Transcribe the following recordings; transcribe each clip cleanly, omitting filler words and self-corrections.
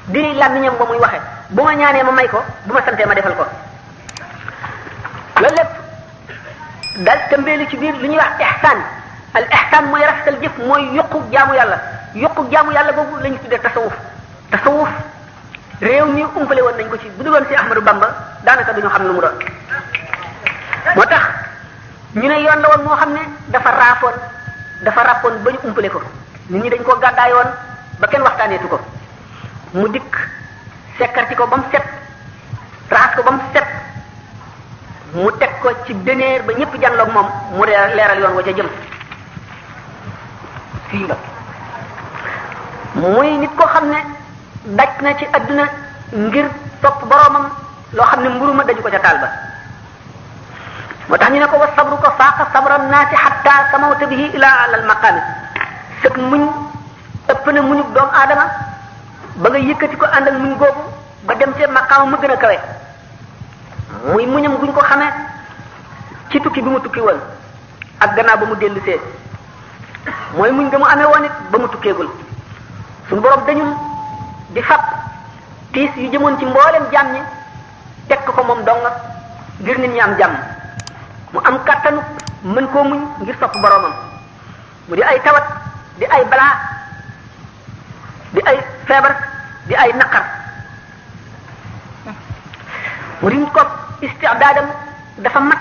di làmmiñam ba muy waxe bu ma ñaanee ma may ko bu ma santee ma defal ko loolu lépp dal tëmbeelu ci biir lu ñuy wax ihsaan al ihsaan mooy rafetal jëf mooy yokku jaamu yàlla boobu la ñu tuddee tasawuf réew mi umpale woon nañ ko ci bu duloon si Ahmadou Bamba daanaka duñu xam lu mu doon moo tax ñu ne yoon la woon moo xam ne dafa ràppoon ba ñu umpale ko nit ñi dañ koo gàddaayoon ba kenn waxtaaneetu ko mu dikk sekkarti ko ba mu set raxas ko ba mu set mu teg ko ci deneer ba ñëpp janloog moom mu leeral yoon wa ca jëm fii la muy nit koo xam ne daj na ci adduna ngir topp boroomam loo xam ne mburu ma daju ko ca taal ba moo tax ñu ne ko wa sabru ko faaqa sabra naasi hatta samawta bihi ila alal maqaami sëg muñ ëpp na muñu doomu aadama ba nga yëkkati ko ànd ak muñ googu ba dem ci maqaama mu gën a kawe muy muñam guñ ko xamee ci tukki bi mu tukki woon ak gannaaw ba mu dellusee mooy muñ nga mu amee woon it ba mu tukkeegul suñu borom dañul di fab tiis yu jëmoon ci mboolem jàmm ñi teg ko moom dong ngir nit ñi am jàmm mu am kàttanu mën koo muñ ngir sopp boromam mu di ay tawat di ay balaa di ay feebar di ay naqar mu di ko istidaadam dafa mat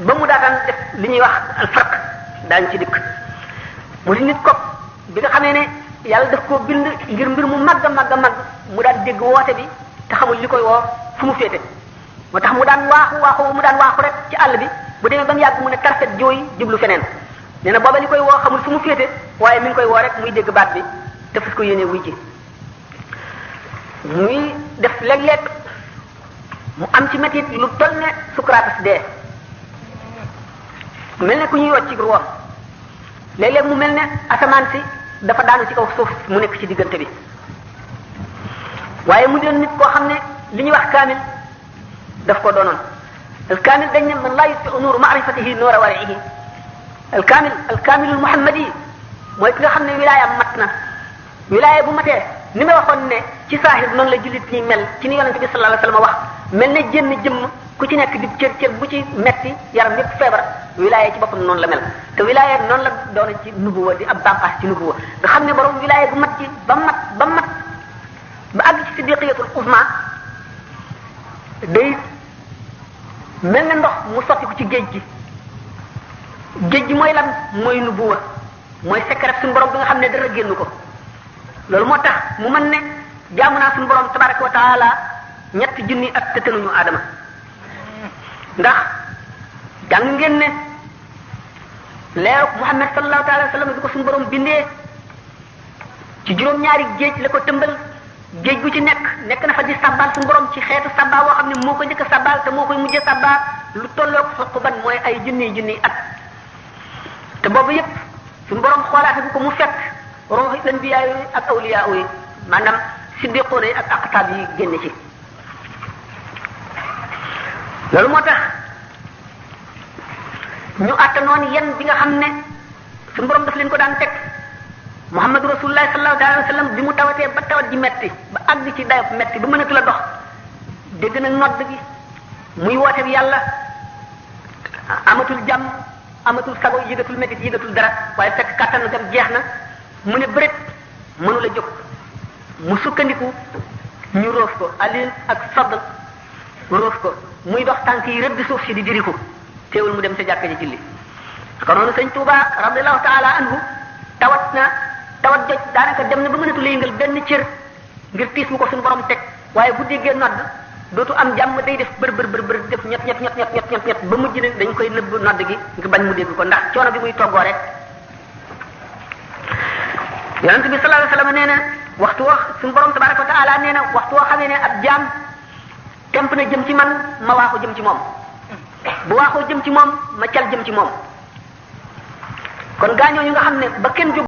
ba mu daataan def li ñuy wax al farq daañu ci dikk mu di nit ko bi nga xamee ne yàlla daf koo bind ngir mbir mu màgg mu daan dégg woote bi te xamul li koy woo fu mu féete moo tax mu daan waaxu rek ci àll bi bu demee ba mu yàgg mu ne tarfet jooy jublu feneen nee na booba li koy woo xamul fu mu féete waaye mi ngi koy woo rek muy dégg baat bi te fas ko yéene wuy ci muy def léeg-léeg mu am ci métit lu toll ne Socrates dee mel ne ku ñuy wocc ci ruwam léeg-léeg mu mel ne asamaan si dafa daanu ci kaw suuf mu nekk ci diggante bi waaye mu doon nit koo xam ne li ñuy wax kaamil daf ko doonoon al kaamil dañ ne man laa yutfi'u nuuru ma'rifatihi nuura wari'ihi al kaamilul muhammadi mooy ki nga xam ne wilaayam mat na wilaaya bu matee ni ma waxoon ne ci saahir noonu la jullit ñi mel ci ni yonente bi sallallahu alayhi wasallam wax mel ne jënn jëmm ku ci nekk di cër bu ci metti yaram yépp feebar wilaaya ci boppam noonu la mel te wilaaya noonu la doon ci nubuwa di ab bànqaas ci nubuwa nga xam ne borom wilaaya bu mat ci ba àgg ci siddiqiyatul uzma day mel ne ndox mu sotti ko ci géej gi mooy lan mooy nubuwa mooy secret suñu borom bi nga xam ne dara génn ko loolu moo tax mu mën ne jaamu naa suñu borom tabaraka wa taala ñetti junni at te tënuñu aadama ndax jàng ngeen ne leeru Muhammad sallallahu taala wa sallam bi ko suñu borom bindee ci juróom-ñaari géej la ko tëmbal géej gu ci nekk na fa di sabbal suñu borom ci xeetu sabba boo xam ne moo ko njëkk a sabbal te moo koy mujjee sabba lu tolloog xuquban mooy ay junni at te boobu yépp suñu borom xoolaate bu ko mu fekk ruuxi anbiyaa yi ak awliyaa yi maanaam siddiqoon yi ak aqtaab yi génn ci loolu moo tax ñu àttanoon yen bi nga xam ne suñu borom daf leen ko daan teg Muhammadu Rasulullah sallallahu alayhi wa sallam bi mu tawatee ba tawat ji metti ba àgg ci dayob metti ba mënatu la dox dégg na nodd gi muy woote bi yàlla amatul jàmm amatul sago yëgatul métit yëgatul dara waaye fekk kàttan gam jeex na mu ne bëret mënu la jóg mu sukkandiku ñu roof ko alin ak Fadl roof ko muy dox tànk yi rëdd suuf si di diriku teewul mu dem sa jàkka ji julli ko noonu sëñ Tuuba radiyallahu taala anhu tawat joj daanaka dem na ba mënatu la yëngal benn cër ngir tiis mu ko suñu borom teg waaye bu déggee nodd dootu am jàmm day def bër def ñett ba mujj ne dañ koy nëbb nodd gi ngir bañ mu dégg ko ndax coono bi muy toggoo rek yonent bi sallallahu alayhi wasallam nee na waxtu wax suñu borom tabaraka wa taala nee na waxtu woo xamee ne ab jaam temp na jëm ci man ma waaxu jëm ci moom bu waaxoo jëm ci moom ma cal jëm ci moom kon gaañoo ñu nga xam ne ba kenn jóg